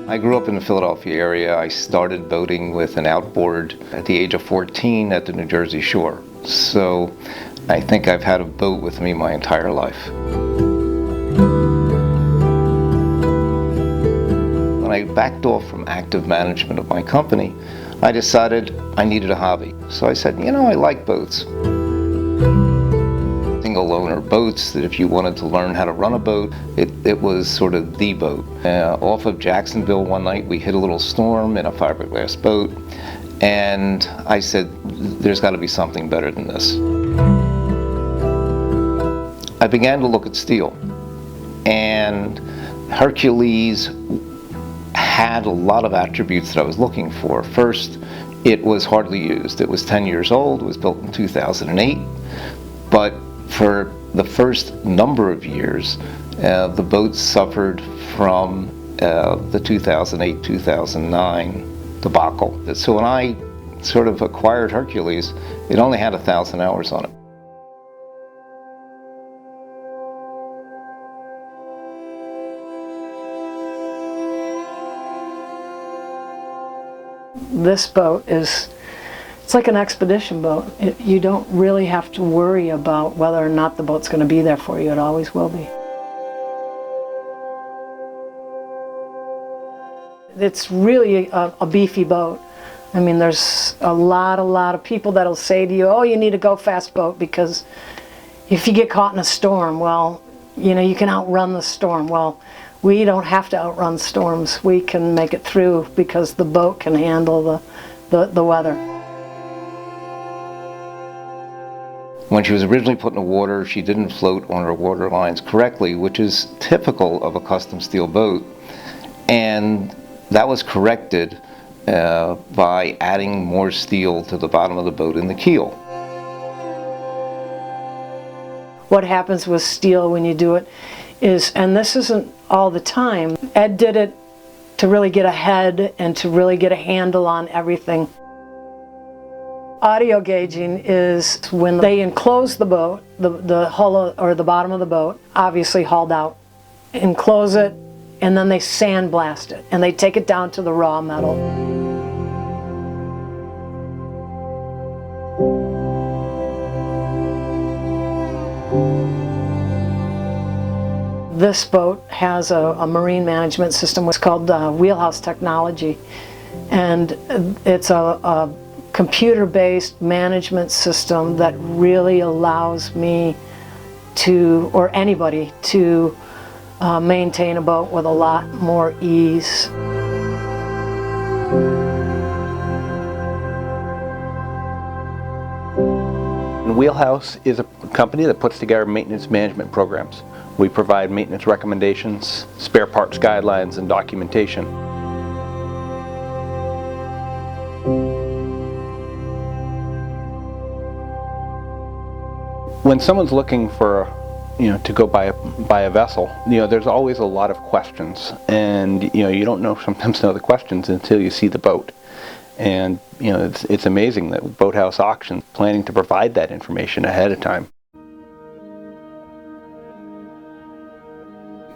I grew up in the Philadelphia area. I started boating with an outboard at the age of 14 at the New Jersey shore. So I think I've had a boat with me my entire life. When I backed off from active management of my company, I decided I needed a hobby. So I said, you know, I like boats. Single owner boats, that if you wanted to learn how to run a boat, it was sort of the boat. Off of Jacksonville one night we hit a little storm in a fiberglass boat, and I said there's got to be something better than this. I began to look at steel, and Hercules had a lot of attributes that I was looking for. First, it was hardly used. It was 10 years old, it was built in 2008, but for the first number of years, the boat suffered from the 2008-2009 debacle. So when I sort of acquired Hercules, it only had 1,000 hours on it. This boat it's like an expedition boat. You don't really have to worry about whether or not the boat's going to be there for you. It always will be. It's really a beefy boat. I mean, there's a lot of people that'll say to you, oh, you need a go-fast boat because if you get caught in a storm, well, you know, you can outrun the storm. Well, we don't have to outrun storms. We can make it through because the boat can handle the weather. When she was originally put in the water, she didn't float on her water lines correctly, which is typical of a custom steel boat. And that was corrected by adding more steel to the bottom of the boat in the keel. What happens with steel when you do it is, and this isn't all the time, Ed did it to really get ahead and to really get a handle on everything. Audio gauging is when they enclose the boat, the hull or the bottom of the boat, obviously hauled out, enclose it, and then they sandblast it, and they take it down to the raw metal. This boat has a marine management system. It's called Wheelhouse technology, and it's a computer-based management system that really allows me to, or anybody, to maintain a boat with a lot more ease. Wheelhouse is a company that puts together maintenance management programs. We provide maintenance recommendations, spare parts guidelines, and documentation. When someone's looking for, to go buy a vessel, there's always a lot of questions, and you don't sometimes know the questions until you see the boat. And it's amazing that Boathouse Auction planning to provide that information ahead of time.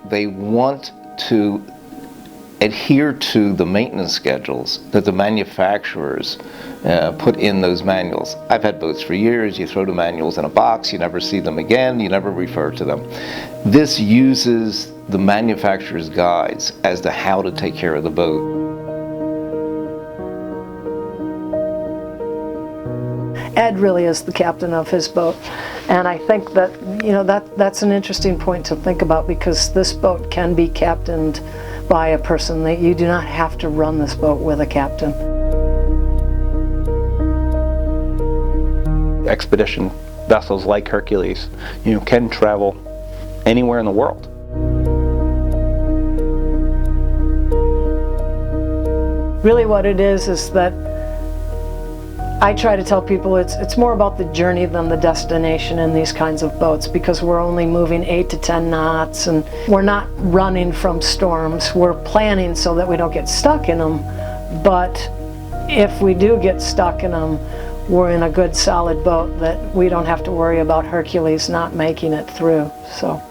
They want to adhere to the maintenance schedules that the manufacturers put in those manuals. I've had boats for years. You throw the manuals in a box, you never see them again, you never refer to them. This uses the manufacturer's guides as to how to take care of the boat. Ed really is the captain of his boat, and I think that that's an interesting point to think about, because this boat can be captained by a person. That you do not have to run this boat with a captain. Expedition vessels like Hercules, can travel anywhere in the world. Really what it is that I try to tell people it's more about the journey than the destination in these kinds of boats, because we're only moving 8 to 10 knots and we're not running from storms. We're planning so that we don't get stuck in them, but if we do get stuck in them, we're in a good solid boat that we don't have to worry about Hercules not making it through. So